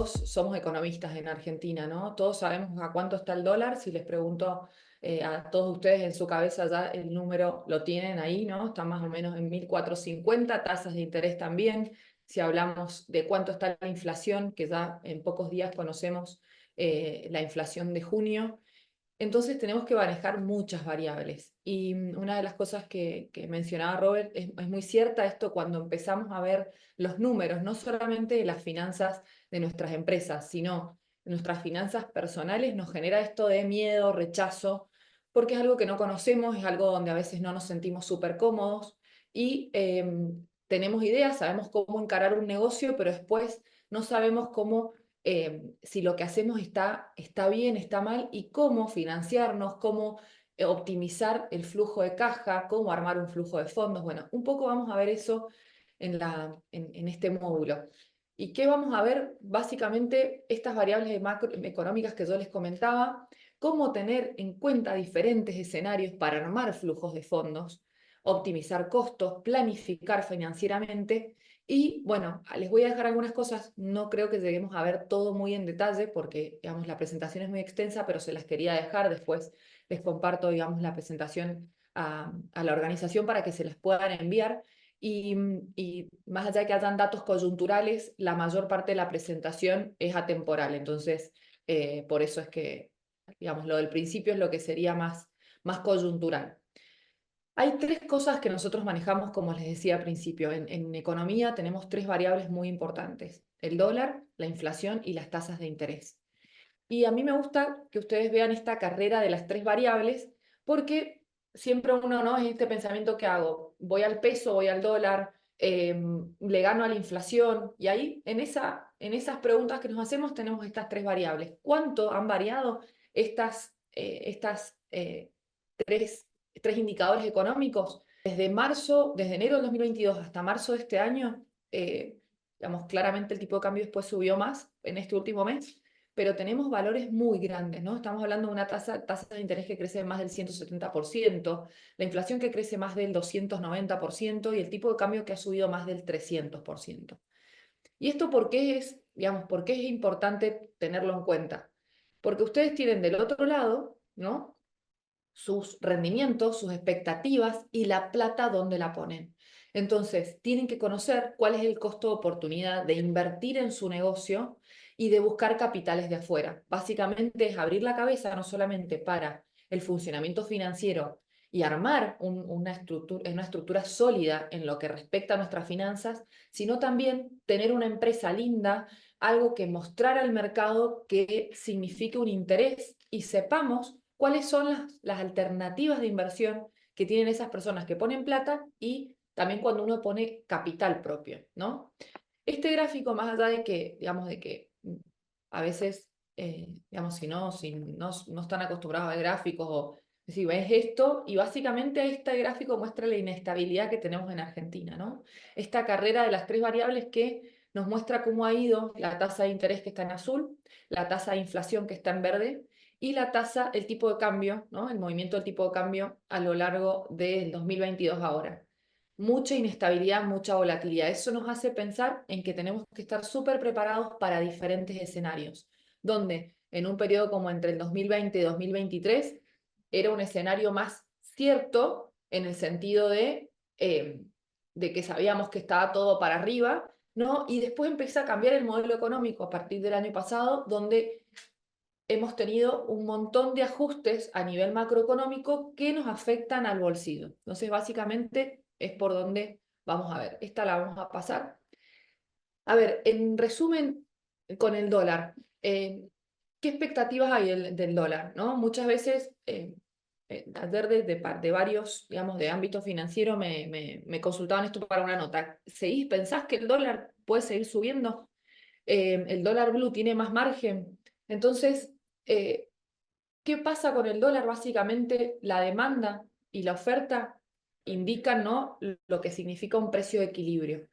todos somos economistas en Argentina, ¿no? Todos sabemos a cuánto está el dólar. Si les pregunto a todos ustedes en su cabeza ya el número lo tienen ahí, ¿no? Está más o menos en 1.450, tasas de interés también. Si hablamos de cuánto está la inflación, que ya en pocos días conocemos la inflación de junio. Entonces tenemos que manejar muchas variables. Y una de las cosas que mencionaba Robert es muy cierta esto cuando empezamos a ver los números, no solamente de las finanzas de nuestras empresas, sino de nuestras finanzas personales, nos genera esto de miedo, rechazo, porque es algo que no conocemos, es algo donde a veces no nos sentimos súper cómodos y tenemos ideas, sabemos cómo encarar un negocio, pero después no sabemos cómo si lo que hacemos está bien, está mal, y cómo financiarnos, cómo optimizar el flujo de caja, cómo armar un flujo de fondos. Bueno, un poco vamos a ver eso en este módulo. ¿Y qué vamos a ver? Básicamente estas variables macroeconómicas que yo les comentaba, cómo tener en cuenta diferentes escenarios para armar flujos de fondos, optimizar costos, planificar financieramente y bueno, les voy a dejar algunas cosas, no creo que lleguemos a ver todo muy en detalle porque, digamos, la presentación es muy extensa, pero se las quería dejar, después les comparto, digamos, la presentación a la organización para que se las puedan enviar. Y más allá de que hayan datos coyunturales, la mayor parte de la presentación es atemporal, entonces por eso es que, digamos, lo del principio es lo que sería más coyuntural. Hay tres cosas que nosotros manejamos, como les decía al principio. En economía tenemos tres variables muy importantes: el dólar, la inflación y las tasas de interés. Y a mí me gusta que ustedes vean esta carrera de las tres variables, porque siempre uno, ¿no? Es este pensamiento que hago: voy al peso, voy al dólar, le gano a la inflación. Y ahí, en esas preguntas que nos hacemos, tenemos estas tres variables. ¿Cuánto han variado estas tres indicadores económicos? Desde enero del 2022 hasta marzo de este año, digamos, claramente el tipo de cambio después subió más en este último mes, pero tenemos valores muy grandes, ¿no? Estamos hablando de una tasa de interés que crece más del 170%, la inflación que crece más del 290% y el tipo de cambio que ha subido más del 300%. ¿Y esto por qué es, digamos, por qué es importante tenerlo en cuenta? Porque ustedes tienen del otro lado, ¿no?, sus rendimientos, sus expectativas y la plata dónde la ponen. Entonces, tienen que conocer cuál es el costo de oportunidad de invertir en su negocio y de buscar capitales de afuera. Básicamente es abrir la cabeza no solamente para el funcionamiento financiero y armar una estructura sólida en lo que respecta a nuestras finanzas, sino también tener una empresa linda, algo que mostrar al mercado que signifique un interés y sepamos cuáles son las alternativas de inversión que tienen esas personas que ponen plata y también cuando uno pone capital propio, ¿no? Este gráfico, más allá de que, digamos, de que a veces, digamos, si no están acostumbrados a ver gráficos o si ves esto, y básicamente este gráfico muestra la inestabilidad que tenemos en Argentina, ¿no? Esta carrera de las tres variables que nos muestra cómo ha ido la tasa de interés que está en azul, la tasa de inflación que está en verde, y la tasa, el tipo de cambio, ¿no?, el movimiento del tipo de cambio a lo largo del 2022 ahora. Mucha inestabilidad, mucha volatilidad. Eso nos hace pensar en que tenemos que estar súper preparados para diferentes escenarios, donde en un periodo como entre el 2020 y 2023 era un escenario más cierto en el sentido de que sabíamos que estaba todo para arriba, ¿no? Y después empieza a cambiar el modelo económico a partir del año pasado, donde hemos tenido un montón de ajustes a nivel macroeconómico que nos afectan al bolsillo. Entonces, básicamente es por donde vamos a ver. Esta la vamos a pasar. A ver, en resumen, con el dólar, ¿qué expectativas hay del dólar, ¿no? Muchas veces, ayer de varios, digamos, de ámbito financiero me consultaban esto para una nota. ¿Pensás que el dólar puede seguir subiendo? El dólar blue tiene más margen. Entonces, eh, ¿qué pasa con el dólar? Básicamente, la demanda y la oferta indican, ¿no?, lo que significa un precio de equilibrio.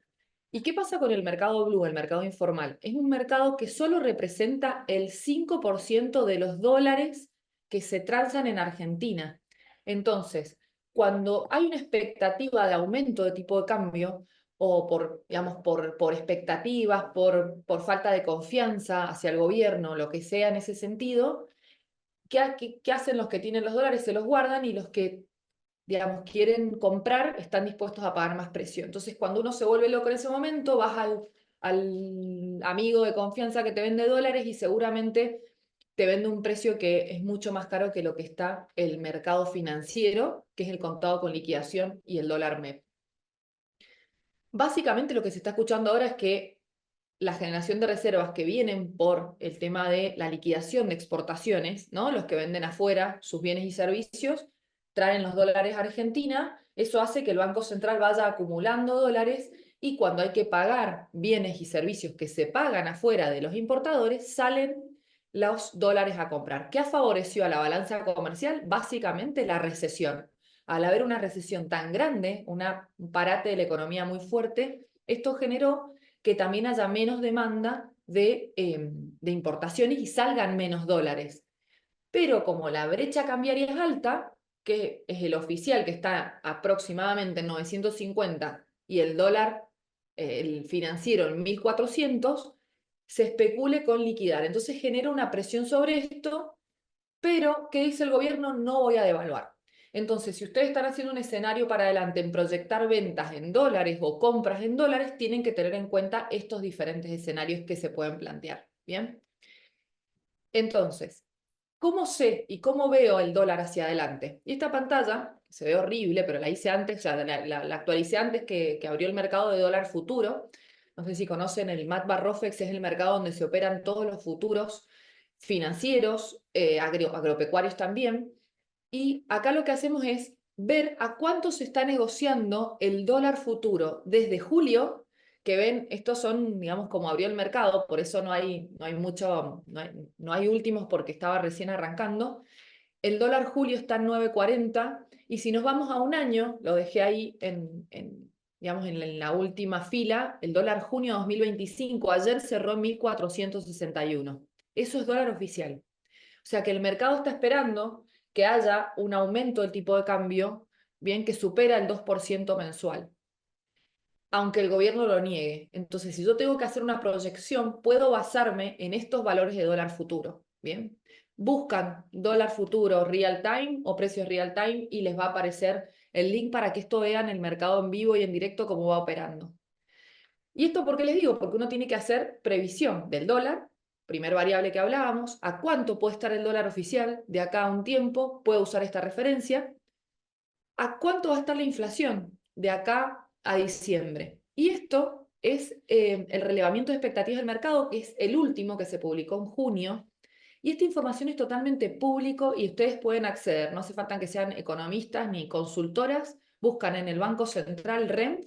¿Y qué pasa con el mercado blue, el mercado informal? Es un mercado que solo representa el 5% de los dólares que se transan en Argentina. Entonces, cuando hay una expectativa de aumento de tipo de cambio o por, digamos, por expectativas, por falta de confianza hacia el gobierno, lo que sea en ese sentido, ¿qué hacen los que tienen los dólares? Se los guardan y los que, digamos, quieren comprar están dispuestos a pagar más precio. Entonces, cuando uno se vuelve loco en ese momento, vas al amigo de confianza que te vende dólares y seguramente te vende un precio que es mucho más caro que lo que está el mercado financiero, que es el contado con liquidación y el dólar MEP. Básicamente lo que se está escuchando ahora es que la generación de reservas que vienen por el tema de la liquidación de exportaciones, ¿no? Los que venden afuera sus bienes y servicios, traen los dólares a Argentina, eso hace que el Banco Central vaya acumulando dólares y cuando hay que pagar bienes y servicios que se pagan afuera de los importadores, salen los dólares a comprar. ¿Qué ha favorecido a la balanza comercial? Básicamente la recesión. Al haber una recesión tan grande, un parate de la economía muy fuerte, esto generó que también haya menos demanda de importaciones y salgan menos dólares. Pero como la brecha cambiaria es alta, que es el oficial que está aproximadamente en 950 y el dólar, el financiero en 1400, se especule con liquidar. Entonces genera una presión sobre esto, pero ¿qué dice el gobierno? No voy a devaluar. Entonces, si ustedes están haciendo un escenario para adelante en proyectar ventas en dólares o compras en dólares, tienen que tener en cuenta estos diferentes escenarios que se pueden plantear. ¿Bien? Entonces, ¿cómo sé y cómo veo el dólar hacia adelante? Y esta pantalla, se ve horrible, pero la hice antes, o sea, la actualicé antes que abrió el mercado de dólar futuro. No sé si conocen el MATBA-ROFEX, es el mercado donde se operan todos los futuros financieros, agropecuarios también. Y acá lo que hacemos es ver a cuánto se está negociando el dólar futuro desde julio, que ven, estos son, digamos, como abrió el mercado, por eso no hay últimos porque estaba recién arrancando. El dólar julio está en 9.40 y si nos vamos a un año, lo dejé ahí digamos, en la última fila, el dólar junio 2025, ayer cerró en 1461. Eso es dólar oficial. O sea que el mercado está esperando que haya un aumento del tipo de cambio, bien, que supera el 2% mensual, aunque el gobierno lo niegue. Entonces, si yo tengo que hacer una proyección, puedo basarme en estos valores de dólar futuro, bien. Buscan dólar futuro real time o precios real time y les va a aparecer el link para que esto vean el mercado en vivo y en directo cómo va operando. ¿Y esto por qué les digo? Porque uno tiene que hacer previsión del dólar, primer variable que hablábamos, a cuánto puede estar el dólar oficial de acá a un tiempo, puedo usar esta referencia, a cuánto va a estar la inflación de acá a diciembre. Y esto es el relevamiento de expectativas del mercado, que es el último que se publicó en junio. Y esta información es totalmente público y ustedes pueden acceder. No hace falta que sean economistas ni consultoras. Buscan en el Banco Central REM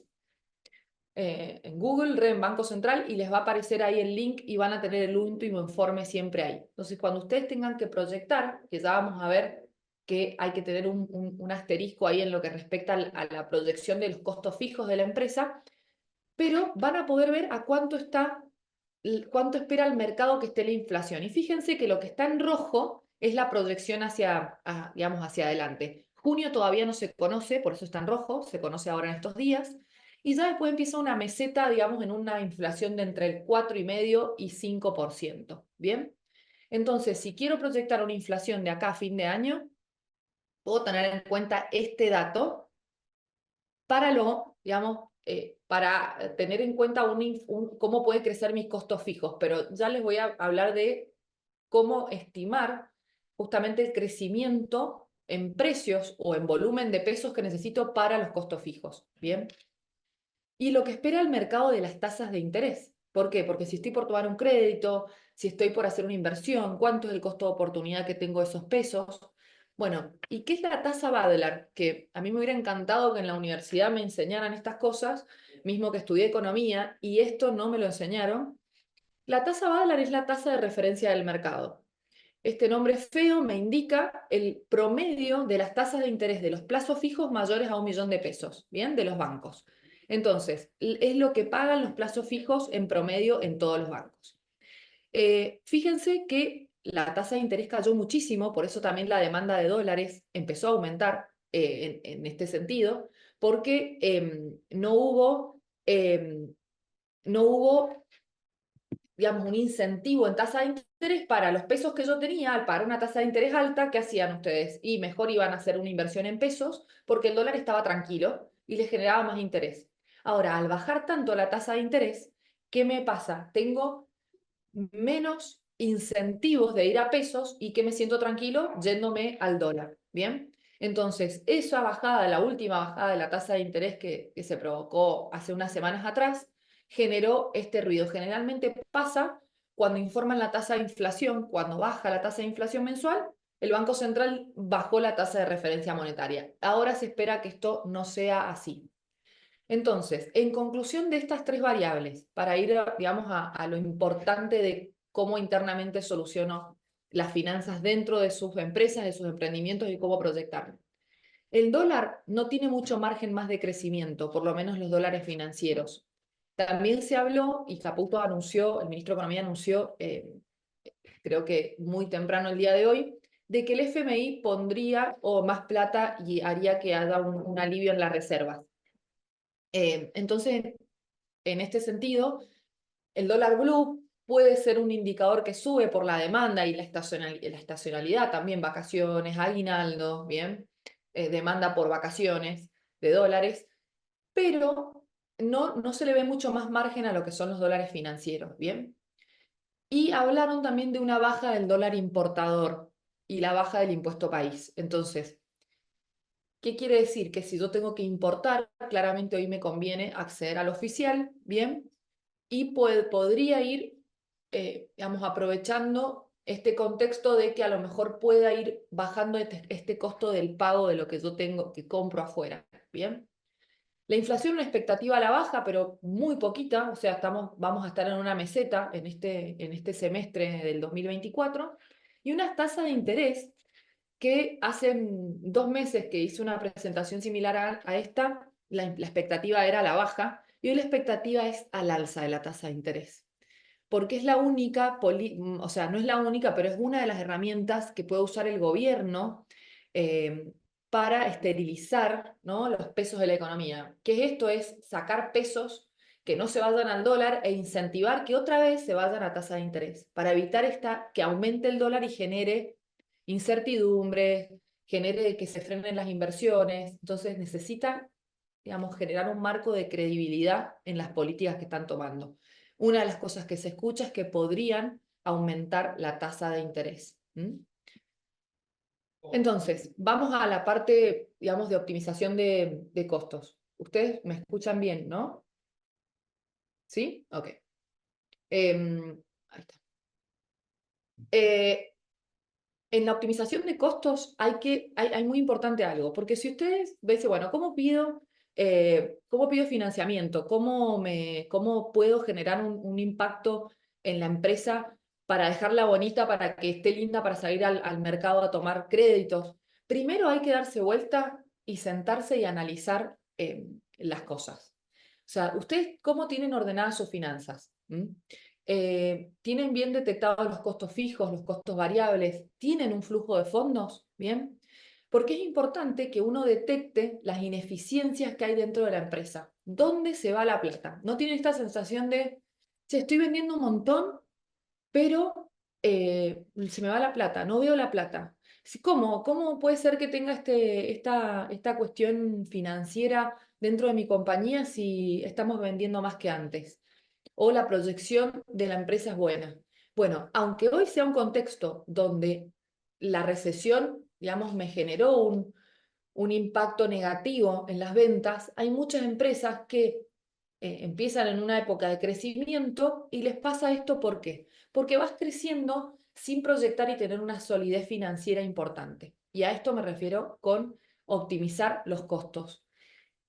en Google, en Banco Central, y les va a aparecer ahí el link y van a tener el último informe siempre ahí. Entonces, cuando ustedes tengan que proyectar, que ya vamos a ver que hay que tener un asterisco ahí en lo que respecta a la proyección de los costos fijos de la empresa, pero van a poder ver a cuánto espera el mercado que esté la inflación. Y fíjense que lo que está en rojo es la proyección digamos, hacia adelante. Junio todavía no se conoce, por eso está en rojo, se conoce ahora en estos días. Y ya después empieza una meseta, digamos, en una inflación de entre el 4,5% y 5%. ¿Bien? Entonces, si quiero proyectar una inflación de acá a fin de año, puedo tener en cuenta este dato para digamos, para tener en cuenta cómo puede crecer mis costos fijos, pero ya les voy a hablar de cómo estimar justamente el crecimiento en precios o en volumen de pesos que necesito para los costos fijos, ¿bien? Y lo que espera el mercado de las tasas de interés. ¿Por qué? Porque si estoy por tomar un crédito, si estoy por hacer una inversión, ¿cuánto es el costo de oportunidad que tengo de esos pesos? Bueno, ¿y qué es la tasa Badlar? Que a mí me hubiera encantado que en la universidad me enseñaran estas cosas, mismo que estudié economía, y esto no me lo enseñaron. La tasa Badlar es la tasa de referencia del mercado. Este nombre feo me indica el promedio de las tasas de interés de los plazos fijos mayores a 1.000.000 de pesos, ¿bien? De los bancos. Entonces, es lo que pagan los plazos fijos en promedio en todos los bancos. Fíjense que la tasa de interés cayó muchísimo, por eso también la demanda de dólares empezó a aumentar en este sentido, porque no hubo no hubo, digamos, un incentivo en tasa de interés para los pesos que yo tenía, al pagar una tasa de interés alta, ¿qué hacían ustedes? Y mejor iban a hacer una inversión en pesos porque el dólar estaba tranquilo y les generaba más interés. Ahora, al bajar tanto la tasa de interés, ¿qué me pasa? Tengo menos incentivos de ir a pesos y que me siento tranquilo yéndome al dólar, ¿bien? Entonces, esa bajada, la última bajada de la tasa de interés que se provocó hace unas semanas atrás, generó este ruido. Generalmente pasa cuando informan la tasa de inflación, cuando baja la tasa de inflación mensual, el Banco Central bajó la tasa de referencia monetaria. Ahora se espera que esto no sea así. Entonces, en conclusión de estas tres variables, para ir, digamos, a lo importante de cómo internamente soluciono las finanzas dentro de sus empresas, de sus emprendimientos y cómo proyectarlo. El dólar no tiene mucho margen más de crecimiento, por lo menos los dólares financieros. También se habló, y Caputo anunció, el ministro de Economía anunció, creo que muy temprano el día de hoy, de que el FMI pondría o más plata y haría que haya un alivio en las reservas. Entonces, en este sentido, el dólar blue puede ser un indicador que sube por la demanda y la estacionalidad, también vacaciones, aguinaldo, ¿bien? Demanda por vacaciones de dólares, pero no se le ve mucho más margen a lo que son los dólares financieros, ¿bien? Y hablaron también de una baja del dólar importador y la baja del impuesto país. Entonces, ¿qué quiere decir? Que si yo tengo que importar, claramente hoy me conviene acceder al oficial, ¿bien? Y podría ir, digamos, aprovechando este contexto de que a lo mejor pueda ir bajando este costo del pago de lo que yo tengo, que compro afuera, ¿bien? La inflación, una expectativa a la baja, pero muy poquita, o sea, vamos a estar en una meseta en este semestre del 2024, y unas tasas de interés que hace 2 meses que hice una presentación similar a esta, la expectativa era a la baja, y hoy la expectativa es al alza de la tasa de interés. Porque es la única, o sea, no es la única, pero es una de las herramientas que puede usar el gobierno eh, para esterilizar, ¿no?, los pesos de la economía. ¿Qué es esto? Es sacar pesos que no se vayan al dólar e incentivar que otra vez se vayan a tasa de interés, para evitar que aumente el dólar y genere incertidumbre, genere que se frenen las inversiones. Entonces necesitan, digamos, generar un marco de credibilidad en las políticas que están tomando. Una de las cosas que se escucha es que podrían aumentar la tasa de interés. Entonces, vamos a la parte, digamos, de optimización de costos. Ustedes me escuchan bien, ¿no? ¿Sí? Ok. Ahí está. Eh, en la optimización de costos hay muy importante algo, porque si ustedes dicen, bueno, ¿cómo pido financiamiento? ¿Cómo puedo generar un impacto en la empresa para dejarla bonita, para que esté linda, para salir al mercado a tomar créditos? Primero hay que darse vuelta y sentarse y analizar las cosas. O sea, ¿ustedes cómo tienen ordenadas sus finanzas? ¿Tienen bien detectados los costos fijos, los costos variables? ¿Tienen un flujo de fondos? ¿Bien? Porque es importante que uno detecte las ineficiencias que hay dentro de la empresa. ¿Dónde se va la plata? No tiene esta sensación de, che, estoy vendiendo un montón, pero se me va la plata, no veo la plata. ¿Cómo puede ser que tenga esta cuestión financiera dentro de mi compañía si estamos vendiendo más que antes? O la proyección de la empresa es buena. Bueno, aunque hoy sea un contexto donde la recesión, digamos, me generó un impacto negativo en las ventas, hay muchas empresas que empiezan en una época de crecimiento y les pasa esto. ¿Por qué? Porque vas creciendo sin proyectar y tener una solidez financiera importante. Y a esto me refiero con optimizar los costos.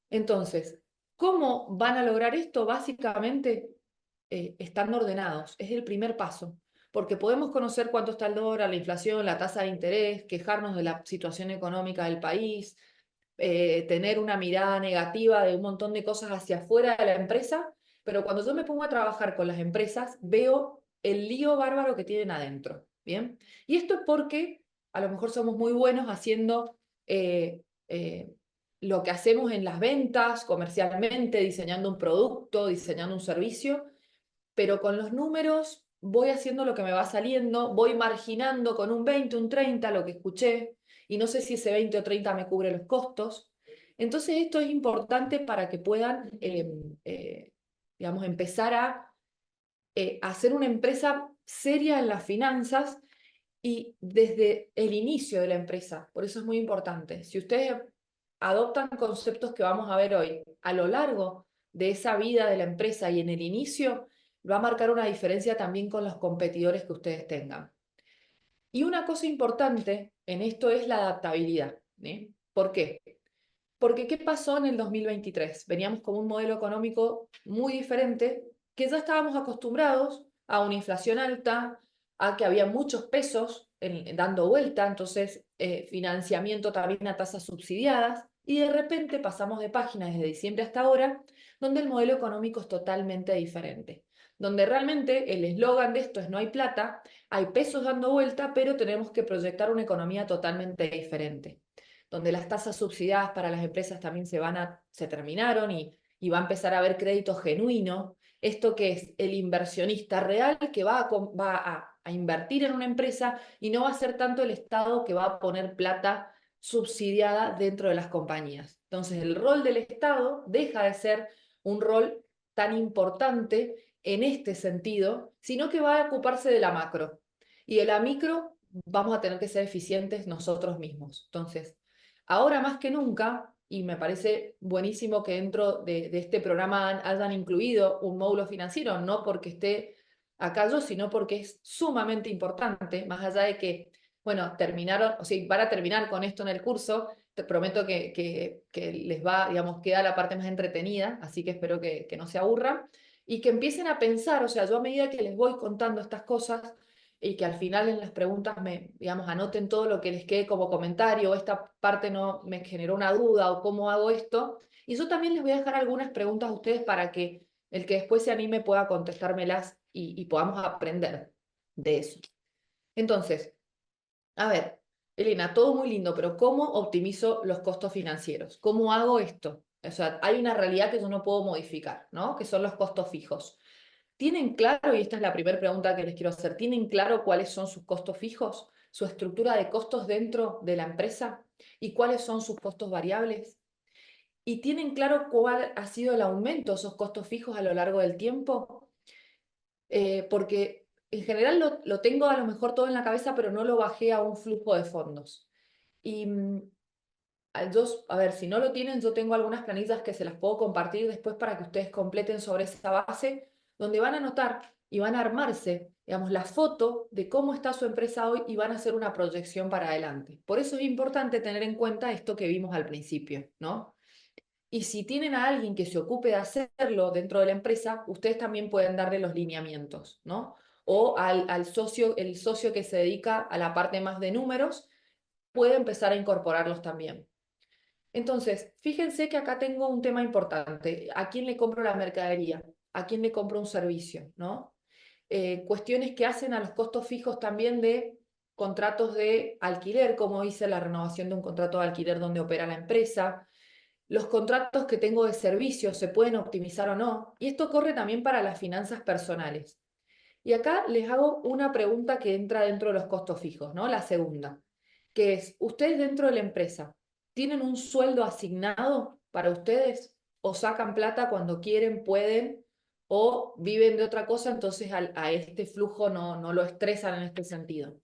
Entonces, ¿cómo van a lograr esto? Básicamente, estando ordenados. Es el primer paso. Porque podemos conocer cuánto está el dólar, la inflación, la tasa de interés, quejarnos de la situación económica del país, tener una mirada negativa de un montón de cosas hacia afuera de la empresa, pero cuando yo me pongo a trabajar con las empresas, veo el lío bárbaro que tienen adentro. ¿Bien? Y esto es porque a lo mejor somos muy buenos haciendo eh, lo que hacemos en las ventas, comercialmente, diseñando un producto, diseñando un servicio, pero con los números voy haciendo lo que me va saliendo, voy marginando con un 20, un 30 lo que escuché, y no sé si ese 20 o 30 me cubre los costos. Entonces esto es importante para que puedan, digamos, empezar a hacer una empresa seria en las finanzas y desde el inicio de la empresa. Por eso es muy importante. Si ustedes adoptan conceptos que vamos a ver hoy a lo largo de esa vida de la empresa y en el inicio, va a marcar una diferencia también con los competidores que ustedes tengan. Y una cosa importante en esto es la adaptabilidad. ¿Sí? ¿Por qué? Porque ¿qué pasó en el 2023? Veníamos con un modelo económico muy diferente, que ya estábamos acostumbrados a una inflación alta, a que había muchos pesos dando vuelta, entonces financiamiento también a tasas subsidiadas, y de repente pasamos de página desde diciembre hasta ahora, donde el modelo económico es totalmente diferente, donde realmente el eslogan de esto es no hay plata, hay pesos dando vuelta, pero tenemos que proyectar una economía totalmente diferente, donde las tasas subsidiadas para las empresas también se terminaron y va a empezar a haber crédito genuino. Esto que es el inversionista real que va a invertir en una empresa y no va a ser tanto el Estado que va a poner plata subsidiada dentro de las compañías. Entonces el rol del Estado deja de ser un rol tan importante en este sentido, sino que va a ocuparse de la macro. Y de la micro vamos a tener que ser eficientes nosotros mismos. Entonces, ahora más que nunca, y me parece buenísimo que dentro de este programa hayan incluido un módulo financiero, no porque esté acá yo, sino porque es sumamente importante, más allá de que, bueno, terminaron, o sea, van a terminar con esto en el curso, te prometo que les va, digamos, queda la parte más entretenida, así que espero que no se aburran, y que empiecen a pensar, o sea, yo a medida que les voy contando estas cosas, y que al final en las preguntas me, digamos, anoten todo lo que les quede como comentario, o esta parte no me generó una duda, o cómo hago esto. Y yo también les voy a dejar algunas preguntas a ustedes para que el que después se anime pueda contestármelas y podamos aprender de eso. Entonces, a ver, Elena, todo muy lindo, pero ¿cómo optimizo los costos financieros? ¿Cómo hago esto? O sea, hay una realidad que yo no puedo modificar, ¿no? Que son los costos fijos. ¿Tienen claro, y esta es la primera pregunta que les quiero hacer, ¿tienen claro cuáles son sus costos fijos, su estructura de costos dentro de la empresa y cuáles son sus costos variables? ¿Y tienen claro cuál ha sido el aumento de esos costos fijos a lo largo del tiempo? Porque en general lo tengo a lo mejor todo en la cabeza, pero no lo bajé a un flujo de fondos. Y a ver, si no lo tienen, yo tengo algunas planillas que se las puedo compartir después para que ustedes completen sobre esa base, donde van a anotar y van a armarse, digamos, la foto de cómo está su empresa hoy y van a hacer una proyección para adelante. Por eso es importante tener en cuenta esto que vimos al principio, ¿no? Y si tienen a alguien que se ocupe de hacerlo dentro de la empresa, ustedes también pueden darle los lineamientos, ¿no? O al socio, el socio que se dedica a la parte más de números, puede empezar a incorporarlos también. Entonces, fíjense que acá tengo un tema importante. ¿A quién le compro la mercadería? ¿A quién le compro un servicio? ¿No? Cuestiones que hacen a los costos fijos también de contratos de alquiler, como hice la renovación de un contrato de alquiler donde opera la empresa. Los contratos que tengo de servicios se pueden optimizar o no. Y esto corre también para las finanzas personales. Y acá les hago una pregunta que entra dentro de los costos fijos, ¿no? La segunda, que es, ¿ustedes dentro de la empresa tienen un sueldo asignado para ustedes o sacan plata cuando quieren, pueden o viven de otra cosa, entonces a este flujo no lo estresan en este sentido?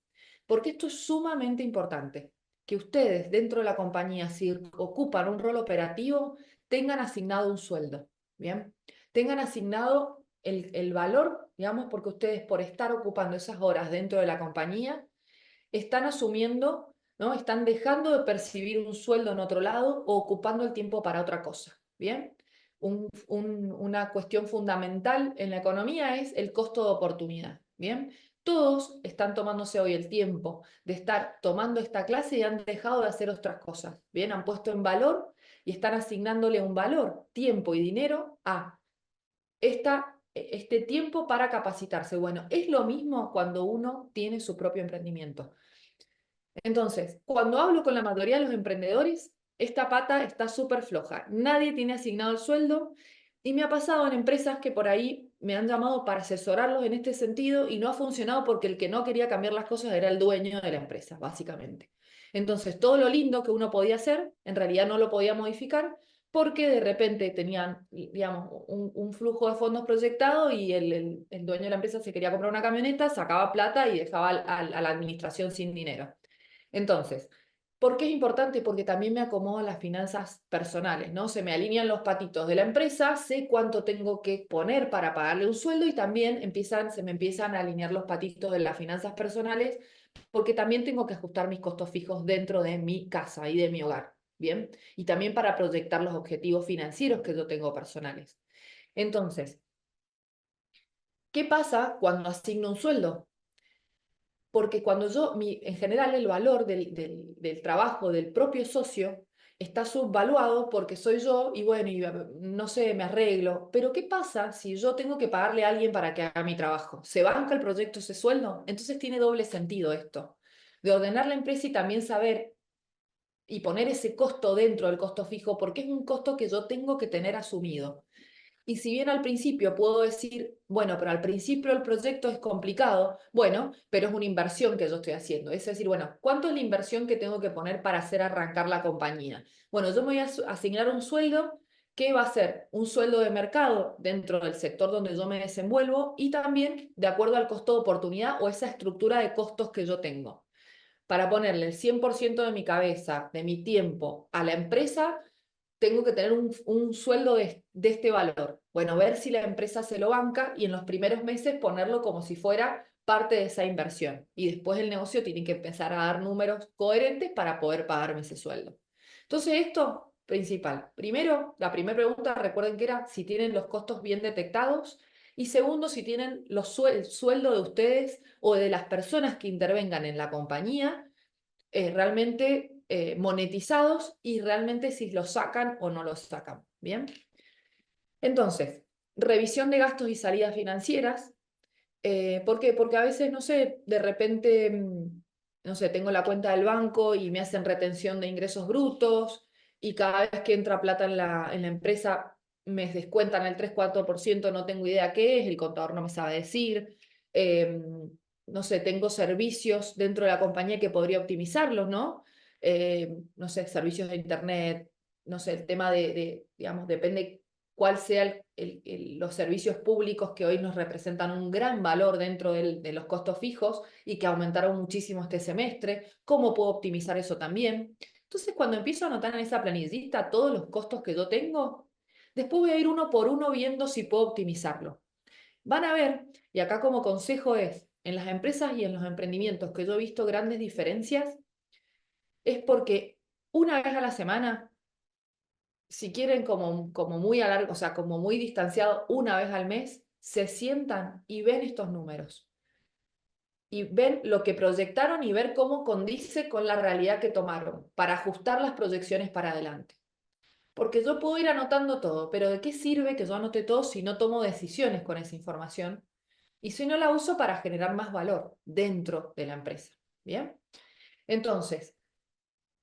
Porque esto es sumamente importante, que ustedes dentro de la compañía, si ocupan un rol operativo, tengan asignado un sueldo, ¿bien? Tengan asignado el valor, digamos, porque ustedes por estar ocupando esas horas dentro de la compañía, están asumiendo, ¿no? Están dejando de percibir un sueldo en otro lado o ocupando el tiempo para otra cosa, ¿bien? Una cuestión fundamental en la economía es el costo de oportunidad, ¿bien? Todos están tomándose hoy el tiempo de estar tomando esta clase y han dejado de hacer otras cosas, ¿bien? Han puesto en valor y están asignándole un valor, tiempo y dinero a este tiempo para capacitarse. Bueno, es lo mismo cuando uno tiene su propio emprendimiento. Entonces, cuando hablo con la mayoría de los emprendedores, esta pata está súper floja, nadie tiene asignado el sueldo y me ha pasado en empresas que por ahí me han llamado para asesorarlos en este sentido y no ha funcionado porque el que no quería cambiar las cosas era el dueño de la empresa, básicamente. Entonces, todo lo lindo que uno podía hacer, en realidad no lo podía modificar porque de repente tenían, digamos, un flujo de fondos proyectado y el dueño de la empresa se quería comprar una camioneta, sacaba plata y dejaba a la administración sin dinero. Entonces, ¿por qué es importante? Porque también me acomodo las finanzas personales, ¿no? Se me alinean los patitos de la empresa, sé cuánto tengo que poner para pagarle un sueldo y también se me empiezan a alinear los patitos de las finanzas personales porque también tengo que ajustar mis costos fijos dentro de mi casa y de mi hogar, ¿bien? Y también para proyectar los objetivos financieros que yo tengo personales. Entonces, ¿qué pasa cuando asigno un sueldo? Porque cuando en general el valor del trabajo del propio socio está subvaluado porque soy yo y bueno, y no sé, me arreglo. Pero ¿qué pasa si yo tengo que pagarle a alguien para que haga mi trabajo? ¿Se banca el proyecto ese sueldo? Entonces tiene doble sentido esto, de ordenar la empresa y también saber y poner ese costo dentro del costo fijo, porque es un costo que yo tengo que tener asumido. Y si bien al principio puedo decir, bueno, pero al principio el proyecto es complicado, bueno, pero es una inversión que yo estoy haciendo. Es decir, bueno, ¿cuánto es la inversión que tengo que poner para hacer arrancar la compañía? Bueno, yo me voy a asignar un sueldo que va a ser un sueldo de mercado dentro del sector donde yo me desenvuelvo y también de acuerdo al costo de oportunidad o esa estructura de costos que yo tengo. Para ponerle el 100% de mi cabeza, de mi tiempo a la empresa, tengo que tener un sueldo de este valor. Bueno, ver si la empresa se lo banca y en los primeros meses ponerlo como si fuera parte de esa inversión. Y después el negocio tiene que empezar a dar números coherentes para poder pagarme ese sueldo. Entonces, esto principal. Primero, la primera pregunta, recuerden que era si tienen los costos bien detectados. Y segundo, si tienen el sueldo de ustedes o de las personas que intervengan en la compañía realmente monetizados y realmente si los sacan o no los sacan. Bien. Entonces, revisión de gastos y salidas financieras. ¿Por qué? Porque a veces, no sé, de repente, no sé, tengo la cuenta del banco y me hacen retención de ingresos brutos y cada vez que entra plata en la empresa me descuentan el 3-4%, no tengo idea qué es, el contador no me sabe decir. No sé, tengo servicios dentro de la compañía que podría optimizarlos, ¿no? No sé, servicios de internet, no sé, el tema digamos, depende cuál sea los servicios públicos que hoy nos representan un gran valor dentro de los costos fijos y que aumentaron muchísimo este semestre, cómo puedo optimizar eso también. Entonces, cuando empiezo a anotar en esa planillita todos los costos que yo tengo, después voy a ir uno por uno viendo si puedo optimizarlo. Van a ver, y acá como consejo es, en las empresas y en los emprendimientos que yo he visto grandes diferencias, es porque una vez a la semana si quieren como muy a largo, o sea, como muy distanciado, una vez al mes, se sientan y ven estos números. Y ven lo que proyectaron y ver cómo condice con la realidad que tomaron para ajustar las proyecciones para adelante. Porque yo puedo ir anotando todo, pero ¿de qué sirve que yo anote todo si no tomo decisiones con esa información? Y si no la uso para generar más valor dentro de la empresa. ¿Bien? Entonces,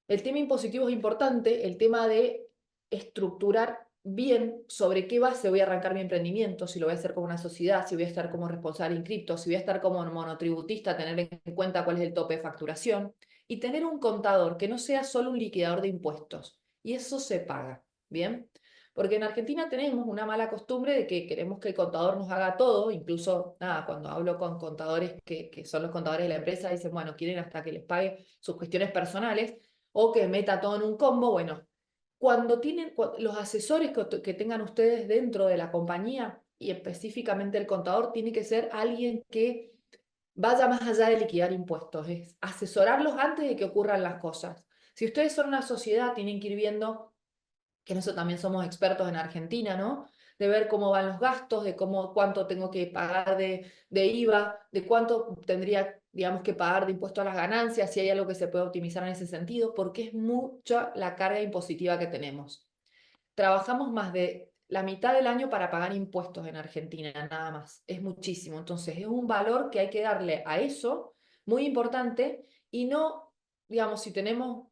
el tema impositivo es importante, el tema de estructurar bien sobre qué base voy a arrancar mi emprendimiento, si lo voy a hacer como una sociedad, si voy a estar como responsable inscripto, si voy a estar como monotributista, tener en cuenta cuál es el tope de facturación y tener un contador que no sea solo un liquidador de impuestos. Y eso se paga, ¿bien? Porque en Argentina tenemos una mala costumbre de que queremos que el contador nos haga todo, incluso, nada, cuando hablo con contadores que son los contadores de la empresa, dicen, bueno, quieren hasta que les pague sus cuestiones personales, o que meta todo en un combo. Bueno, cuando tienen los asesores que tengan ustedes dentro de la compañía y específicamente el contador, tiene que ser alguien que vaya más allá de liquidar impuestos, es asesorarlos antes de que ocurran las cosas. Si ustedes son una sociedad, tienen que ir viendo, que en eso también somos expertos en Argentina, ¿no? De ver cómo van los gastos, de cuánto tengo que pagar de IVA, de cuánto tendría, digamos, que pagar de impuesto a las ganancias, si hay algo que se puede optimizar en ese sentido, porque es mucha la carga impositiva que tenemos. Trabajamos más de la mitad del año para pagar impuestos en Argentina, nada más. Es muchísimo. Entonces, es un valor que hay que darle a eso, muy importante, y no, digamos, si tenemos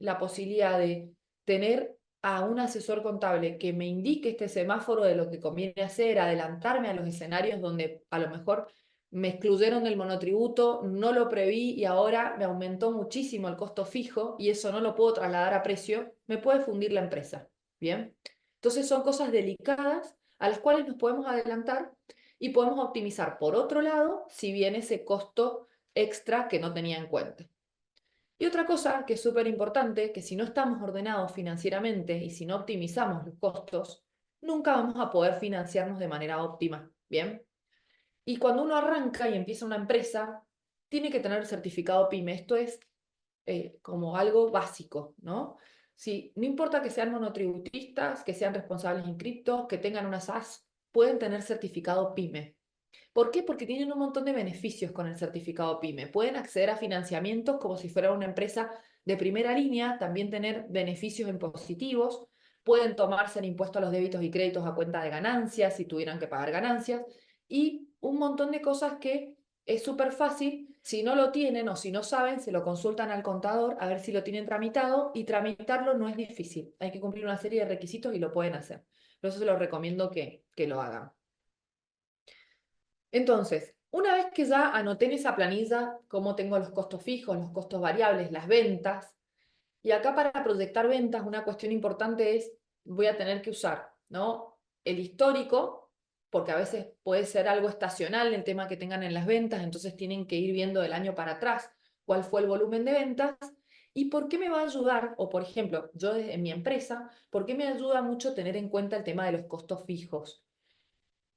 la posibilidad de tener a un asesor contable que me indique este semáforo de lo que conviene hacer, adelantarme a los escenarios donde a lo mejor me excluyeron del monotributo, no lo preví y ahora me aumentó muchísimo el costo fijo y eso no lo puedo trasladar a precio, me puede fundir la empresa. ¿Bien? Entonces son cosas delicadas a las cuales nos podemos adelantar y podemos optimizar por otro lado si viene ese costo extra que no tenía en cuenta. Y otra cosa que es súper importante, que si no estamos ordenados financieramente y si no optimizamos los costos, nunca vamos a poder financiarnos de manera óptima, ¿bien? Y cuando uno arranca y empieza una empresa, tiene que tener certificado PYME. Esto es como algo básico, ¿no? Si, no importa que sean monotributistas, que sean responsables inscriptos, que tengan una SAS, pueden tener certificado PYME. ¿Por qué? Porque tienen un montón de beneficios con el certificado PYME. Pueden acceder a financiamientos como si fuera una empresa de primera línea, también tener beneficios impositivos, pueden tomarse el impuesto a los débitos y créditos a cuenta de ganancias si tuvieran que pagar ganancias, y un montón de cosas que es súper fácil. Si no lo tienen o si no saben, se lo consultan al contador a ver si lo tienen tramitado, y tramitarlo no es difícil. Hay que cumplir una serie de requisitos y lo pueden hacer. Por eso se los recomiendo que lo hagan. Entonces, una vez que ya anoté en esa planilla cómo tengo los costos fijos, los costos variables, las ventas, y acá para proyectar ventas una cuestión importante es, voy a tener que usar, ¿no?, el histórico, porque a veces puede ser algo estacional el tema que tengan en las ventas, entonces tienen que ir viendo del año para atrás cuál fue el volumen de ventas. ¿Y por qué me va a ayudar? O por ejemplo, yo en mi empresa, ¿por qué me ayuda mucho tener en cuenta el tema de los costos fijos?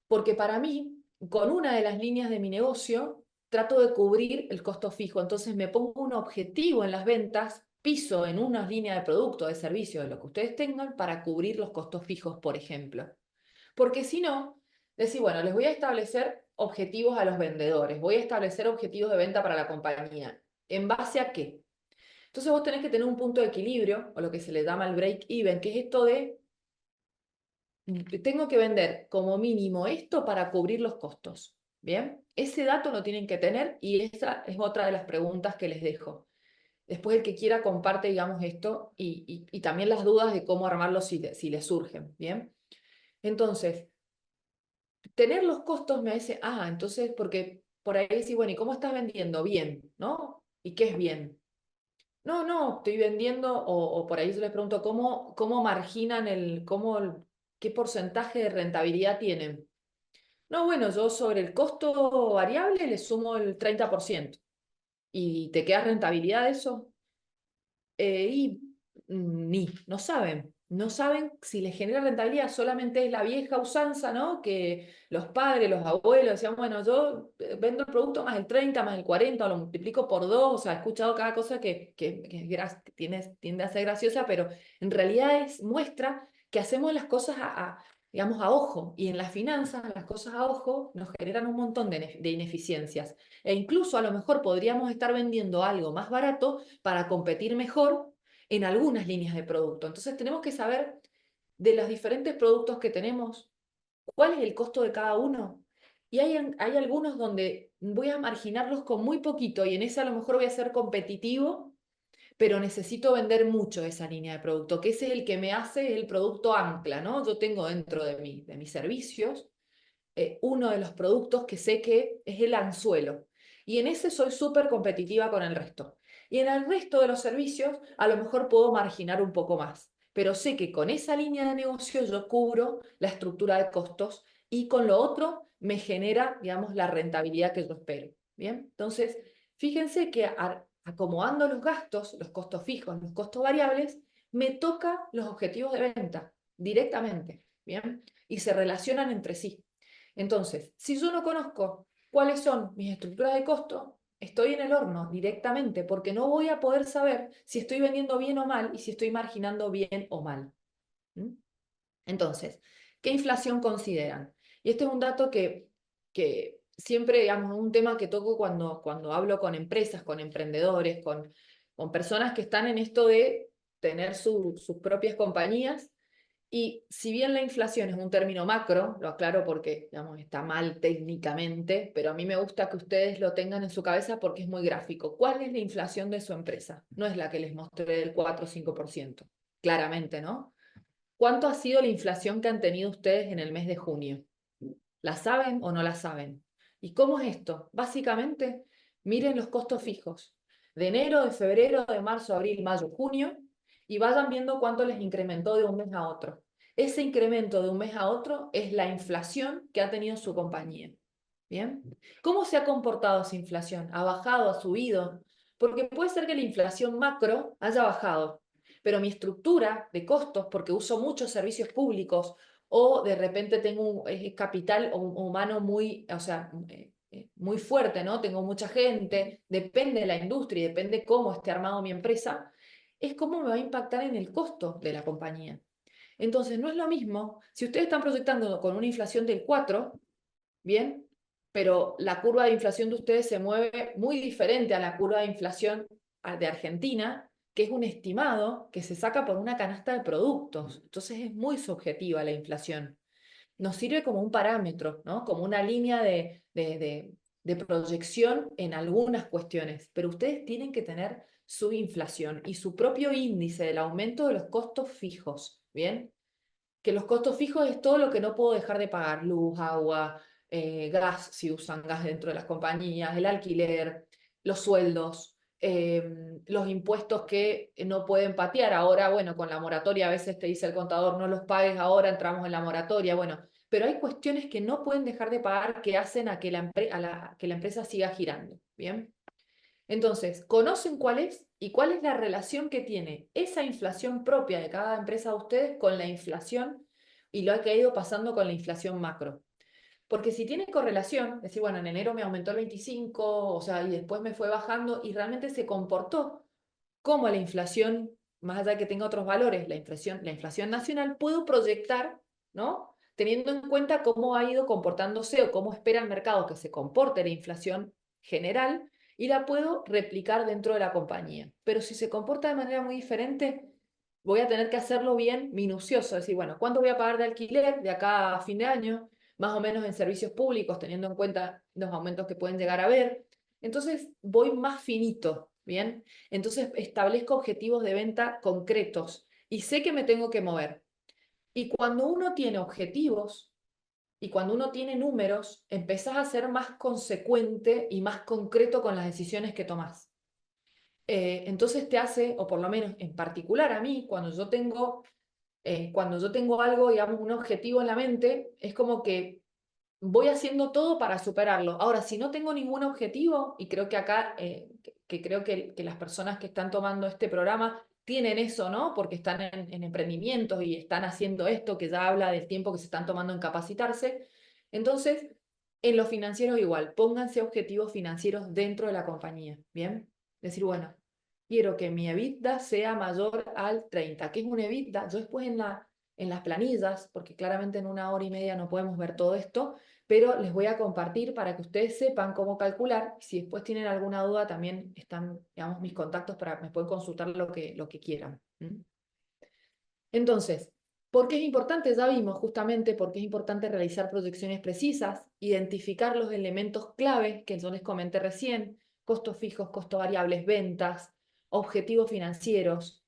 Porque para mí, con una de las líneas de mi negocio, trato de cubrir el costo fijo. Entonces me pongo un objetivo en las ventas, piso en una línea de producto, de servicio, de lo que ustedes tengan, para cubrir los costos fijos, por ejemplo. Porque si no, decir, bueno, les voy a establecer objetivos a los vendedores, voy a establecer objetivos de venta para la compañía. ¿En base a qué? Entonces vos tenés que tener un punto de equilibrio, o lo que se le llama el break-even, que es esto de tengo que vender como mínimo esto para cubrir los costos. ¿Bien? Ese dato lo tienen que tener y esa es otra de las preguntas que les dejo. Después el que quiera comparte, digamos, esto y también las dudas de cómo armarlo si les surgen. ¿Bien? Entonces, tener los costos me dice, entonces, porque por ahí sí, bueno, ¿y cómo estás vendiendo? Bien, ¿no? ¿Y qué es bien? No, estoy vendiendo, o por ahí yo les pregunto, ¿cómo marginan qué porcentaje de rentabilidad tienen? No, bueno, yo sobre el costo variable le sumo el 30%. ¿Y te queda rentabilidad de eso? No saben. No saben si les genera rentabilidad. Solamente es la vieja usanza, ¿no? Que los padres, los abuelos decían, bueno, yo vendo el producto más el 30, más el 40, o lo multiplico por 2. O sea, he escuchado cada cosa que tiende a ser graciosa, pero en realidad muestra que hacemos las cosas digamos, a ojo. Y en las finanzas, las cosas a ojo nos generan un montón de ineficiencias. E incluso a lo mejor podríamos estar vendiendo algo más barato para competir mejor en algunas líneas de producto. Entonces tenemos que saber de los diferentes productos que tenemos, cuál es el costo de cada uno. Y hay algunos donde voy a marginarlos con muy poquito y en ese a lo mejor voy a ser competitivo, pero necesito vender mucho esa línea de producto, que ese es el que me hace el producto ancla, ¿no? Yo tengo dentro de mis servicios uno de los productos que sé que es el anzuelo. Y en ese soy súper competitiva con el resto. Y en el resto de los servicios a lo mejor puedo marginar un poco más. Pero sé que con esa línea de negocio yo cubro la estructura de costos y con lo otro me genera, digamos, la rentabilidad que yo espero. ¿Bien? Entonces, fíjense que acomodando los gastos, los costos fijos, los costos variables, me toca los objetivos de venta directamente. ¿Bien? Y se relacionan entre sí. Entonces, si yo no conozco cuáles son mis estructuras de costo, estoy en el horno directamente porque no voy a poder saber si estoy vendiendo bien o mal y si estoy marginando bien o mal. ¿Mm? Entonces, ¿qué inflación consideran? Y este es un dato que siempre, digamos, un tema que toco cuando hablo con empresas, con emprendedores, con personas que están en esto de tener sus propias compañías. Y si bien la inflación es un término macro, lo aclaro porque, digamos, está mal técnicamente, pero a mí me gusta que ustedes lo tengan en su cabeza porque es muy gráfico. ¿Cuál es la inflación de su empresa? No es la que les mostré del 4 o 5%, claramente, ¿no? ¿Cuánto ha sido la inflación que han tenido ustedes en el mes de junio? ¿La saben o no la saben? ¿Y cómo es esto? Básicamente, miren los costos fijos de enero, de febrero, de marzo, abril, mayo, junio, y vayan viendo cuánto les incrementó de un mes a otro. Ese incremento de un mes a otro es la inflación que ha tenido su compañía. ¿Bien? ¿Cómo se ha comportado esa inflación? ¿Ha bajado, ha subido? Porque puede ser que la inflación macro haya bajado, pero mi estructura de costos, porque uso muchos servicios públicos, o de repente tengo un capital humano muy, o sea, muy fuerte, ¿no? Tengo mucha gente, depende de la industria, depende cómo esté armado mi empresa, es cómo me va a impactar en el costo de la compañía. Entonces, no es lo mismo si ustedes están proyectando con una inflación del 4, ¿bien? Pero la curva de inflación de ustedes se mueve muy diferente a la curva de inflación de Argentina, que es un estimado que se saca por una canasta de productos. Entonces es muy subjetiva la inflación. Nos sirve como un parámetro, ¿no? Como una línea de proyección en algunas cuestiones, pero ustedes tienen que tener su inflación y su propio índice del aumento de los costos fijos, ¿bien? Que los costos fijos es todo lo que no puedo dejar de pagar: luz, agua, gas, si usan gas dentro de las compañías, el alquiler, los sueldos, los impuestos que no pueden patear. Ahora, bueno, con la moratoria a veces te dice el contador, no los pagues ahora, entramos en la moratoria, bueno, pero hay cuestiones que no pueden dejar de pagar que hacen a que que la empresa siga girando, ¿bien? Entonces, conocen cuál es y cuál es la relación que tiene esa inflación propia de cada empresa de ustedes con la inflación y lo que ha ido pasando con la inflación macro. Porque si tiene correlación, es decir, bueno, en enero me aumentó el 25, o sea, y después me fue bajando y realmente se comportó como la inflación, más allá de que tenga otros valores, la inflación nacional, puedo proyectar, ¿no? Teniendo en cuenta cómo ha ido comportándose o cómo espera el mercado que se comporte la inflación general, y la puedo replicar dentro de la compañía. Pero si se comporta de manera muy diferente, voy a tener que hacerlo bien minucioso, decir, bueno, ¿cuánto voy a pagar de alquiler de acá a fin de año? Más o menos en servicios públicos, teniendo en cuenta los aumentos que pueden llegar a haber. Entonces voy más finito, ¿bien? Entonces establezco objetivos de venta concretos y sé que me tengo que mover. Y cuando uno tiene objetivos y cuando uno tiene números, empezás a ser más consecuente y más concreto con las decisiones que tomás. Entonces te hace, o por lo menos en particular a mí, cuando yo tengo algo, digamos, un objetivo en la mente, es como que voy haciendo todo para superarlo. Ahora, si no tengo ningún objetivo, y creo que acá, que creo que las personas que están tomando este programa tienen eso, ¿no? Porque están en emprendimientos y están haciendo esto, que ya habla del tiempo que se están tomando en capacitarse. Entonces, en los financieros igual, pónganse objetivos financieros dentro de la compañía, ¿bien? Decir, bueno, quiero que mi EBITDA sea mayor al 30. ¿Qué es un EBITDA? Yo después en las planillas, porque claramente en una hora y media no podemos ver todo esto, pero les voy a compartir para que ustedes sepan cómo calcular. Si después tienen alguna duda, también están, digamos, mis contactos para me pueden consultar lo que quieran. Entonces, ¿por qué es importante? Ya vimos justamente por qué es importante realizar proyecciones precisas, identificar los elementos clave que yo les comenté recién: costos fijos, costos variables, ventas, objetivos financieros,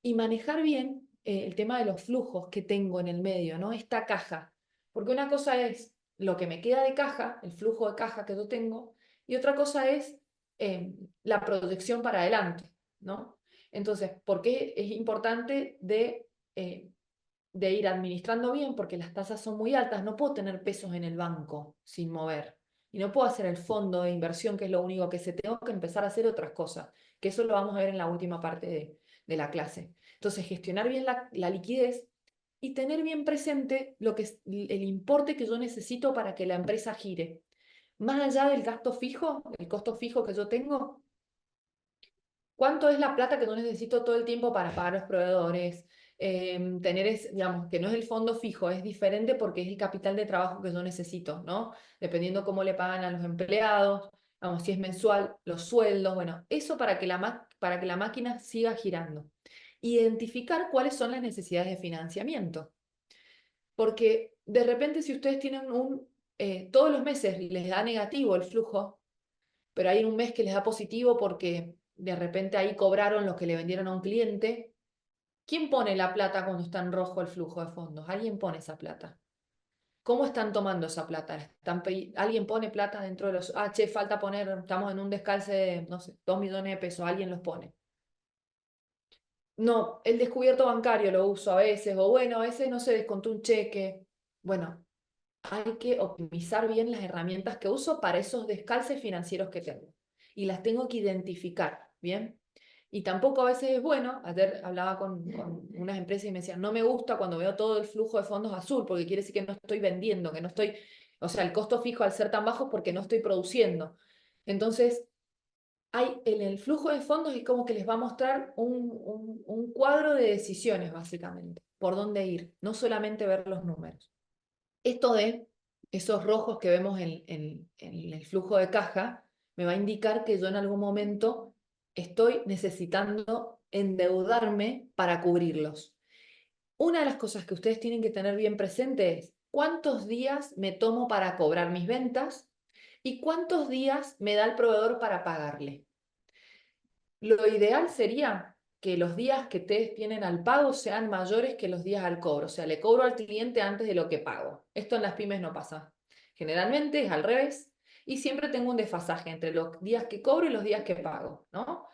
y manejar bien el tema de los flujos que tengo en el medio, ¿no? Esta caja. Porque una cosa es lo que me queda de caja, el flujo de caja que yo tengo, y otra cosa es la proyección para adelante, ¿no? Entonces, ¿por qué es importante de ir administrando bien? Porque las tasas son muy altas, no puedo tener pesos en el banco sin mover. Y no puedo hacer el fondo de inversión, que es lo único que sé, tengo que empezar a hacer otras cosas, que eso lo vamos a ver en la última parte de la clase. Entonces, gestionar bien la liquidez y tener bien presente lo que es el importe que yo necesito para que la empresa gire. Más allá del gasto fijo, el costo fijo que yo tengo, ¿cuánto es la plata que yo necesito todo el tiempo para pagar los proveedores? Digamos, que no es el fondo fijo, es diferente porque es el capital de trabajo que yo necesito, ¿no? Dependiendo cómo le pagan a los empleados, vamos, si es mensual, los sueldos, bueno, eso para que para que la máquina siga girando. Identificar cuáles son las necesidades de financiamiento. Porque de repente si ustedes tienen todos los meses les da negativo el flujo, pero hay un mes que les da positivo porque de repente ahí cobraron lo que le vendieron a un cliente. ¿Quién pone la plata cuando está en rojo el flujo de fondos? Alguien pone esa plata. ¿Cómo están tomando esa plata? ¿Alguien pone plata dentro de los... Ah, che, falta poner, estamos en un descalce de, no sé, 2 millones de pesos, alguien los pone. No, el descubierto bancario lo uso a veces, o bueno, a veces no se descontó un cheque. Bueno, hay que optimizar bien las herramientas que uso para esos descalces financieros que tengo. Y las tengo que identificar, ¿bien? Y tampoco a veces es bueno, ayer hablaba con unas empresas y me decían, no me gusta cuando veo todo el flujo de fondos azul, porque quiere decir que no estoy vendiendo, que no estoy, o sea, el costo fijo al ser tan bajo porque no estoy produciendo. Entonces, hay, en el flujo de fondos es como que les va a mostrar un cuadro de decisiones, básicamente, por dónde ir, no solamente ver los números. Esto de esos rojos que vemos en el flujo de caja me va a indicar que yo en algún momento estoy necesitando endeudarme para cubrirlos. Una de las cosas que ustedes tienen que tener bien presente es cuántos días me tomo para cobrar mis ventas y cuántos días me da el proveedor para pagarle. Lo ideal sería que los días que ustedes tienen al pago sean mayores que los días al cobro. O sea, le cobro al cliente antes de lo que pago. Esto en las pymes no pasa. Generalmente es al revés y siempre tengo un desfasaje entre los días que cobro y los días que pago, ¿no?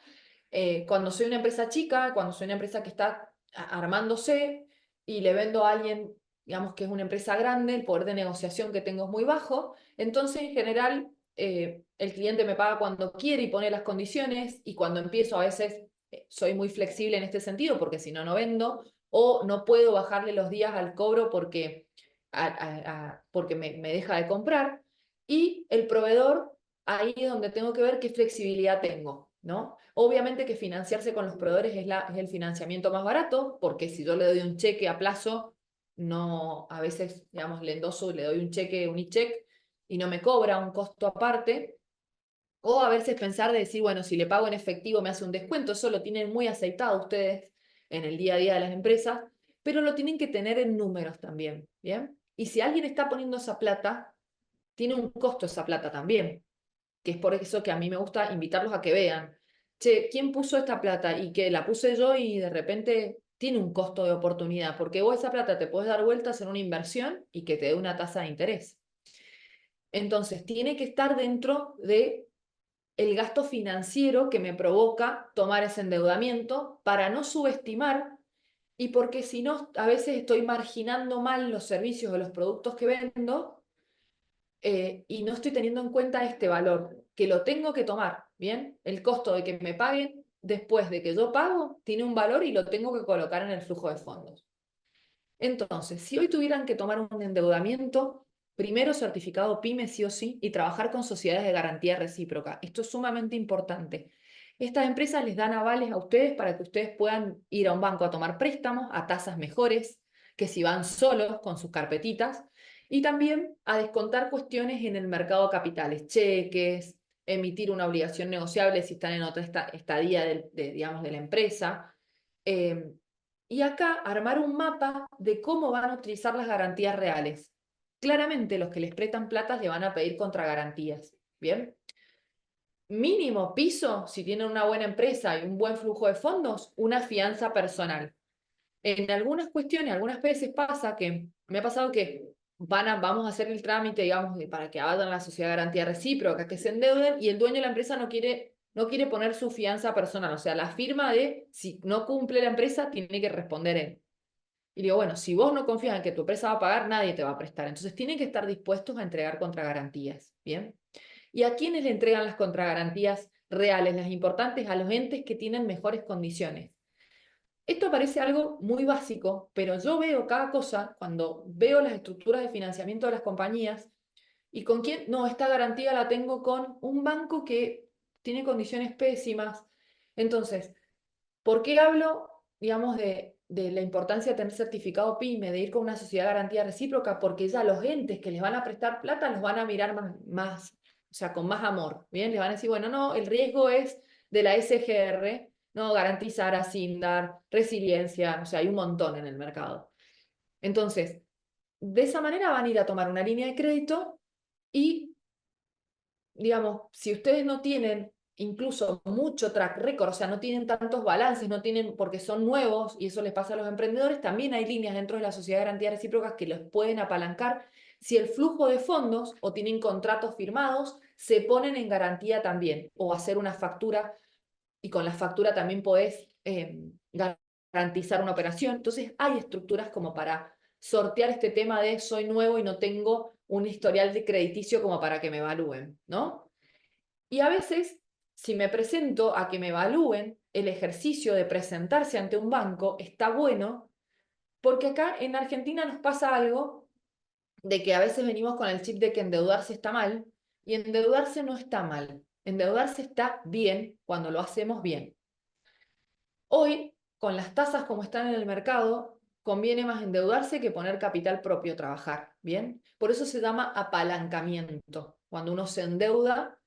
Cuando soy una empresa chica, cuando soy una empresa que está armándose y le vendo a alguien, digamos que es una empresa grande, el poder de negociación que tengo es muy bajo, entonces en general el cliente me paga cuando quiere y pone las condiciones y cuando empiezo a veces soy muy flexible en este sentido porque si no, no vendo o no puedo bajarle los días al cobro porque, porque me deja de comprar y el proveedor ahí es donde tengo que ver qué flexibilidad tengo, ¿no? Obviamente que financiarse con los proveedores es el financiamiento más barato, porque si yo le doy un cheque a plazo, no, a veces, digamos, le endoso, le doy un cheque, un e-check, y no me cobra un costo aparte, o a veces pensar de decir, bueno, si le pago en efectivo me hace un descuento, eso lo tienen muy aceitado ustedes en el día a día de las empresas, pero lo tienen que tener en números también, ¿bien? Y si alguien está poniendo esa plata, tiene un costo esa plata también, que es por eso que a mí me gusta invitarlos a que vean, che, ¿quién puso esta plata? Y que la puse yo y de repente tiene un costo de oportunidad, porque vos esa plata te puedes dar vueltas en una inversión y que te dé una tasa de interés. Entonces, tiene que estar dentro de el gasto financiero que me provoca tomar ese endeudamiento para no subestimar y porque si no, a veces estoy marginando mal los servicios o los productos que vendo y no estoy teniendo en cuenta este valor, que lo tengo que tomar, ¿bien? El costo de que me paguen después de que yo pago tiene un valor y lo tengo que colocar en el flujo de fondos. Entonces, si hoy tuvieran que tomar un endeudamiento, primero certificado PYME sí o sí y trabajar con sociedades de garantía recíproca. Esto es sumamente importante. Estas empresas les dan avales a ustedes para que ustedes puedan ir a un banco a tomar préstamos a tasas mejores que si van solos con sus carpetitas y también a descontar cuestiones en el mercado de capitales, cheques, emitir una obligación negociable si están en otra estadía digamos, de la empresa. Eh, y acá armar un mapa de cómo van a utilizar las garantías reales. Claramente los que les prestan plata le van a pedir contragarantías, ¿bien? Mínimo piso, si tienen una buena empresa y un buen flujo de fondos, una fianza personal. En algunas cuestiones, algunas veces pasa que, me ha pasado que vamos a hacer el trámite, digamos, para que hagan la sociedad de garantía recíproca, que se endeuden, y el dueño de la empresa no quiere poner su fianza personal, o sea, la firma de si no cumple la empresa, tiene que responder él. Y digo, bueno, si vos no confías en que tu empresa va a pagar, nadie te va a prestar. Entonces tienen que estar dispuestos a entregar contragarantías, ¿bien? ¿Y a quiénes le entregan las contragarantías reales, las importantes? A los entes que tienen mejores condiciones. Esto parece algo muy básico, pero yo veo cada cosa cuando veo las estructuras de financiamiento de las compañías y con quién, no, esta garantía la tengo con un banco que tiene condiciones pésimas. Entonces, ¿por qué hablo, digamos, de la importancia de tener certificado PYME, de ir con una sociedad de garantía recíproca? Porque ya los entes que les van a prestar plata los van a mirar más, o sea, con más amor, ¿bien? Les van a decir, bueno, no, el riesgo es de la SGR, no, garantizar a SINDAR, resiliencia, o sea, hay un montón en el mercado. Entonces, de esa manera van a ir a tomar una línea de crédito y, digamos, si ustedes no tienen incluso mucho track record, o sea, no tienen tantos balances, no tienen, porque son nuevos, y eso les pasa a los emprendedores, también hay líneas dentro de la sociedad de garantía recíprocas que los pueden apalancar. Si el flujo de fondos o tienen contratos firmados, se ponen en garantía también, o hacer una factura, y con la factura también podés garantizar una operación. Entonces hay estructuras como para sortear este tema de soy nuevo y no tengo un historial de crediticio como para que me evalúen, ¿no? Y a veces, si me presento a que me evalúen, el ejercicio de presentarse ante un banco está bueno, porque acá en Argentina nos pasa algo de que a veces venimos con el chip de que endeudarse está mal, y endeudarse no está mal. Endeudarse está bien cuando lo hacemos bien. Hoy, con las tasas como están en el mercado, conviene más endeudarse que poner capital propio a trabajar, ¿bien? Por eso se llama apalancamiento. Cuando uno se endeuda,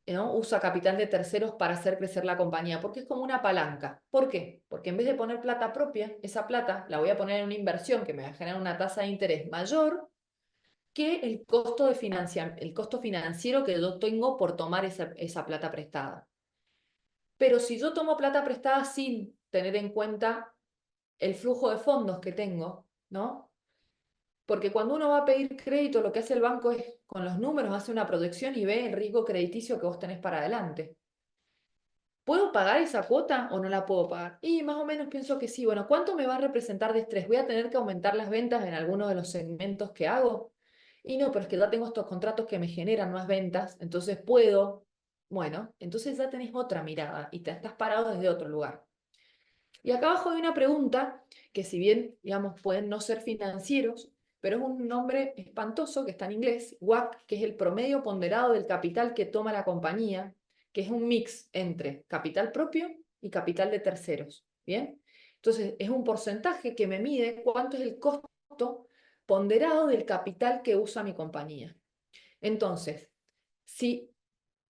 ¿no? Usa capital de terceros para hacer crecer la compañía, porque es como una palanca. ¿Por qué? Porque en vez de poner plata propia, esa plata la voy a poner en una inversión que me va a generar una tasa de interés mayor que el costo, el costo financiero que yo tengo por tomar esa plata prestada. Pero si yo tomo plata prestada sin tener en cuenta el flujo de fondos que tengo, ¿no? Porque cuando uno va a pedir crédito, lo que hace el banco es, con los números, hace una proyección y ve el riesgo crediticio que vos tenés para adelante. ¿Puedo pagar esa cuota o no la puedo pagar? Y más o menos pienso que sí. Bueno, ¿cuánto me va a representar de estrés? ¿Voy a tener que aumentar las ventas en alguno de los segmentos que hago? Y no, pero es que ya tengo estos contratos que me generan más ventas, entonces puedo. Bueno, entonces ya tenés otra mirada y te estás parado desde otro lugar. Y acá abajo hay una pregunta que, si bien, digamos, pueden no ser financieros, pero es un nombre espantoso que está en inglés, WACC, que es el promedio ponderado del capital que toma la compañía, que es un mix entre capital propio y capital de terceros. ¿Bien? Entonces, es un porcentaje que me mide cuánto es el costo ponderado del capital que usa mi compañía. Entonces, si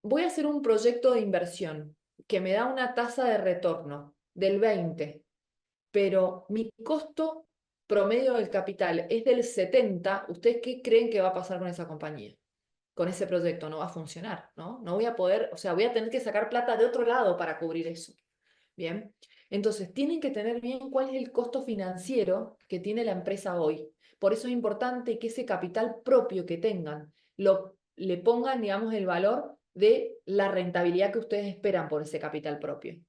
voy a hacer un proyecto de inversión que me da una tasa de retorno del 20, pero mi costo promedio del capital es del 70, ¿ustedes qué creen que va a pasar con esa compañía? Con ese proyecto no va a funcionar, ¿no? No voy a poder, o sea, voy a tener que sacar plata de otro lado para cubrir eso. Bien, entonces tienen que tener bien cuál es el costo financiero que tiene la empresa hoy. Por eso es importante que ese capital propio que tengan, le pongan, digamos, el valor de la rentabilidad que ustedes esperan por ese capital propio.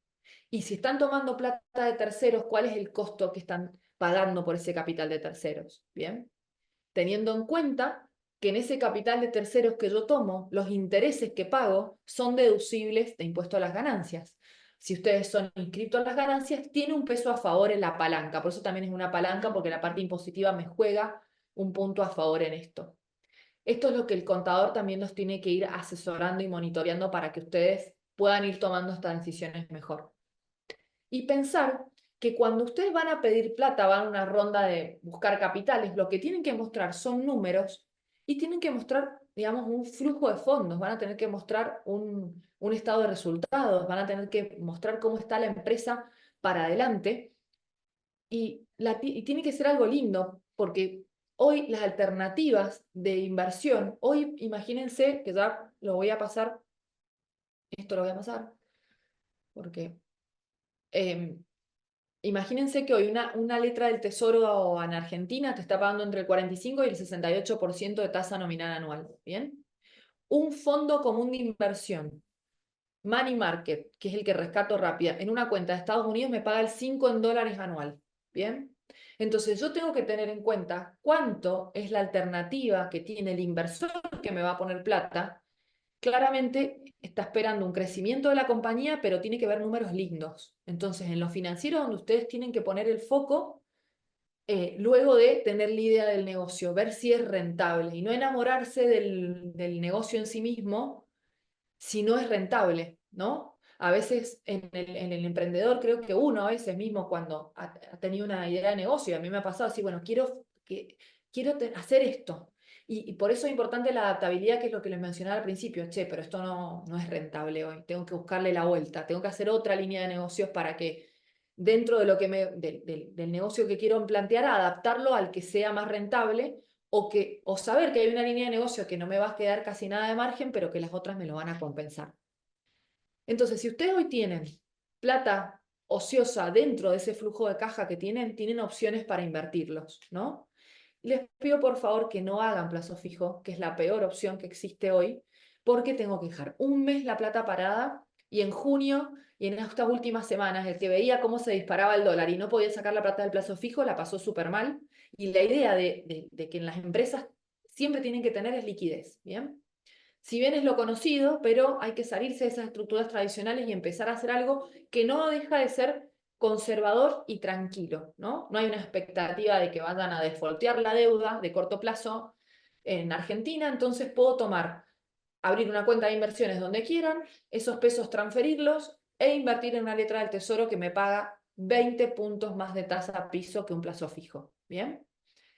Y si están tomando plata de terceros, ¿cuál es el costo que están pagando por ese capital de terceros? Bien, teniendo en cuenta que en ese capital de terceros que yo tomo, los intereses que pago son deducibles de impuesto a las ganancias. Si ustedes son inscritos a las ganancias, tiene un peso a favor en la palanca. Por eso también es una palanca, porque la parte impositiva me juega un punto a favor en esto. Esto es lo que el contador también nos tiene que ir asesorando y monitoreando para que ustedes puedan ir tomando estas decisiones mejor. Y pensar que cuando ustedes van a pedir plata, van a una ronda de buscar capitales, lo que tienen que mostrar son números y tienen que mostrar, digamos, un flujo de fondos, van a tener que mostrar un estado de resultados, van a tener que mostrar cómo está la empresa para adelante, y tiene que ser algo lindo, porque hoy las alternativas de inversión, hoy imagínense que ya lo voy a pasar, esto lo voy a pasar, porque... em, imagínense que hoy una letra del Tesoro en Argentina te está pagando entre el 45 y el 68% de tasa nominal anual, ¿bien? Un fondo común de inversión, Money Market, que es el que rescato rápida, en una cuenta de Estados Unidos me paga el 5 en dólares anual, ¿bien? Entonces yo tengo que tener en cuenta cuánto es la alternativa que tiene el inversor que me va a poner plata. Claramente está esperando un crecimiento de la compañía, pero tiene que ver números lindos. Entonces, en lo financiero, donde ustedes tienen que poner el foco, luego de tener la idea del negocio, ver si es rentable y no enamorarse del negocio en sí mismo si no es rentable, ¿no? A veces en el emprendedor, creo que uno a veces mismo cuando ha tenido una idea de negocio, a mí me ha pasado así, bueno, quiero hacer esto. Y por eso es importante la adaptabilidad, que es lo que les mencionaba al principio. Che, pero esto no es rentable hoy, tengo que buscarle la vuelta, tengo que hacer otra línea de negocios para que dentro de lo que del negocio que quiero plantear, adaptarlo al que sea más rentable, o saber que hay una línea de negocio que no me va a quedar casi nada de margen, pero que las otras me lo van a compensar. Entonces, si ustedes hoy tienen plata ociosa dentro de ese flujo de caja que tienen opciones para invertirlos, ¿no? Les pido por favor que no hagan plazo fijo, que es la peor opción que existe hoy, porque tengo que dejar un mes la plata parada y en junio y en estas últimas semanas el que veía cómo se disparaba el dólar y no podía sacar la plata del plazo fijo la pasó súper mal. Y la idea de que en las empresas siempre tienen que tener es liquidez, ¿bien? Si bien es lo conocido, pero hay que salirse de esas estructuras tradicionales y empezar a hacer algo que no deja de ser conservador y tranquilo, ¿no? No hay una expectativa de que vayan a desfoltear la deuda de corto plazo en Argentina, entonces puedo abrir una cuenta de inversiones donde quieran, esos pesos transferirlos e invertir en una letra del tesoro que me paga 20 puntos más de tasa a piso que un plazo fijo, ¿bien?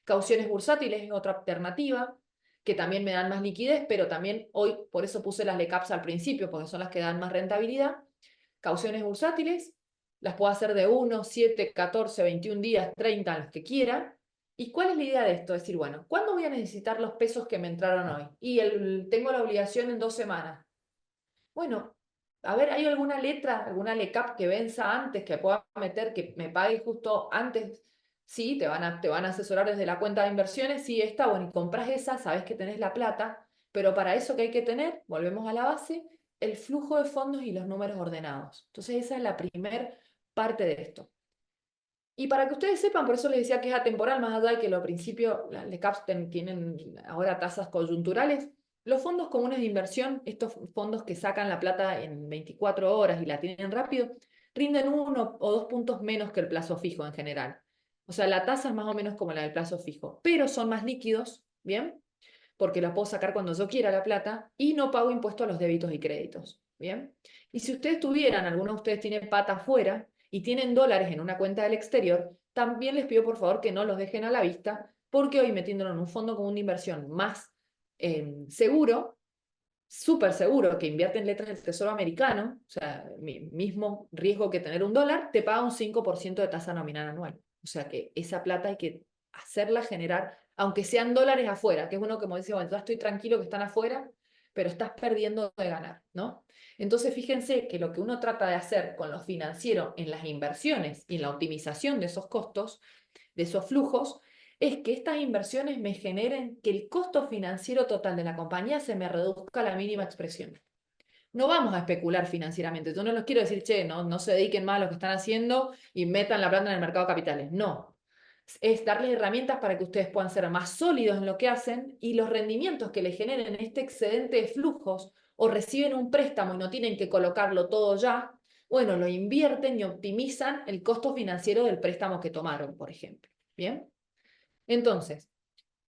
Cauciones bursátiles es otra alternativa, que también me dan más liquidez, pero también hoy, por eso puse las LECAPs al principio, porque son las que dan más rentabilidad. Cauciones bursátiles, las puedo hacer de 1, 7, 14, 21 días, 30, las que quiera. ¿Y cuál es la idea de esto? Es decir, bueno, ¿cuándo voy a necesitar los pesos que me entraron hoy? Y tengo la obligación en 2 semanas. Bueno, a ver, ¿hay alguna letra, alguna LECAP que venza antes, que pueda meter, que me pague justo antes? Sí, te van a asesorar desde la cuenta de inversiones, sí, está bueno, y compras esa, sabes que tenés la plata, pero para eso que hay que tener, volvemos a la base, el flujo de fondos y los números ordenados. Entonces esa es la primer parte de esto. Y para que ustedes sepan, por eso les decía que es atemporal, más allá de que al principio las LECAPs tienen ahora tasas coyunturales, los fondos comunes de inversión, estos fondos que sacan la plata en 24 horas y la tienen rápido, rinden 1 o 2 puntos menos que el plazo fijo en general. O sea, la tasa es más o menos como la del plazo fijo, pero son más líquidos, ¿bien? Porque la puedo sacar cuando yo quiera la plata y no pago impuesto a los débitos y créditos, ¿bien? Y si ustedes tuvieran, algunos de ustedes tienen pata afuera y tienen dólares en una cuenta del exterior, también les pido por favor que no los dejen a la vista, porque hoy metiéndolo en un fondo común de inversión más seguro, súper seguro, que invierte en letras del Tesoro americano, o sea, mismo riesgo que tener un dólar, te paga un 5% de tasa nominal anual. O sea que esa plata hay que hacerla generar, aunque sean dólares afuera, que es uno como dice, bueno, ya estoy tranquilo que están afuera, pero estás perdiendo de ganar, ¿no? Entonces fíjense que lo que uno trata de hacer con lo financiero en las inversiones y en la optimización de esos costos, de esos flujos, es que estas inversiones me generen que el costo financiero total de la compañía se me reduzca a la mínima expresión. No vamos a especular financieramente. Yo no los quiero decir, che, no se dediquen más a lo que están haciendo y metan la plata en el mercado de capitales. No. Es darles herramientas para que ustedes puedan ser más sólidos en lo que hacen y los rendimientos que les generen este excedente de flujos o reciben un préstamo y no tienen que colocarlo todo ya, bueno, lo invierten y optimizan el costo financiero del préstamo que tomaron, por ejemplo. ¿Bien? Entonces,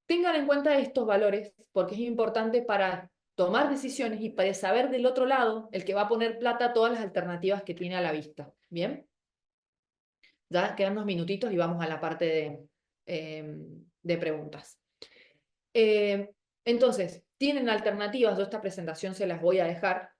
tengan en cuenta estos valores porque es importante para tomar decisiones y para saber del otro lado, el que va a poner plata, todas las alternativas que tiene a la vista. ¿Bien? Ya quedan unos minutitos y vamos a la parte de preguntas. Entonces, tienen alternativas, yo esta presentación se las voy a dejar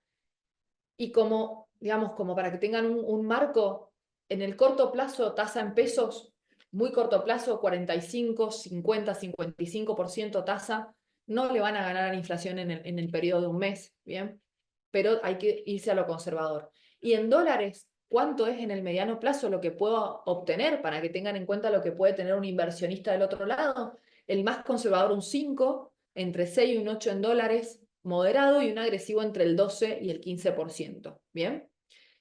y como, digamos, como para que tengan un marco, en el corto plazo, tasa en pesos, muy corto plazo, 45, 50, 55% tasa, no le van a ganar a la inflación en el periodo de un mes, ¿bien? Pero hay que irse a lo conservador. Y en dólares, ¿cuánto es en el mediano plazo lo que puedo obtener para que tengan en cuenta lo que puede tener un inversionista del otro lado? El más conservador, un 5, entre 6 y un 8 en dólares, moderado, y un agresivo entre el 12 y el 15%. ¿Bien?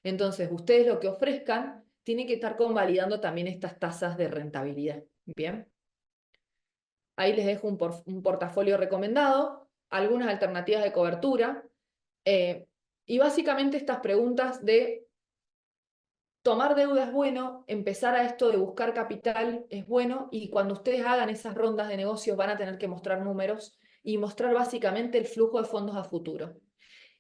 Entonces, ustedes lo que ofrezcan tiene que estar convalidando también estas tasas de rentabilidad. ¿Bien? Ahí les dejo un portafolio recomendado, algunas alternativas de cobertura, y básicamente estas preguntas de tomar deuda es bueno, empezar a esto de buscar capital es bueno, y cuando ustedes hagan esas rondas de negocios van a tener que mostrar números y mostrar básicamente el flujo de fondos a futuro.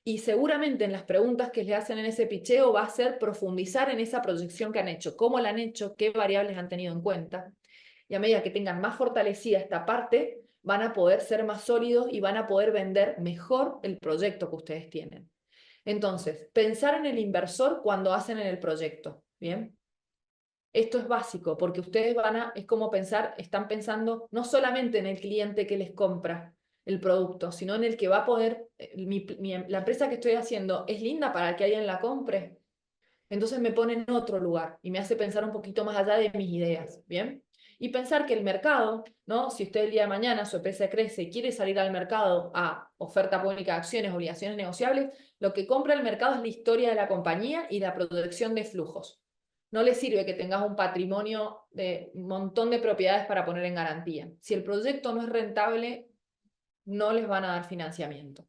Y seguramente en las preguntas que le hacen en ese picheo va a ser profundizar en esa proyección que han hecho, cómo la han hecho, qué variables han tenido en cuenta. Y a medida que tengan más fortalecida esta parte, van a poder ser más sólidos y van a poder vender mejor el proyecto que ustedes tienen. Entonces, pensar en el inversor cuando hacen en el proyecto, ¿bien? Esto es básico, porque ustedes es como pensar, están pensando no solamente en el cliente que les compra el producto, sino en el que va a poder, la empresa que estoy haciendo es linda para que alguien la compre. Entonces me pone en otro lugar y me hace pensar un poquito más allá de mis ideas, ¿bien? Y pensar que el mercado, ¿no? Si usted el día de mañana su empresa crece y quiere salir al mercado a oferta pública de acciones, obligaciones negociables, lo que compra el mercado es la historia de la compañía y la protección de flujos. No le sirve que tengas un patrimonio de un montón de propiedades para poner en garantía. Si el proyecto no es rentable, no les van a dar financiamiento.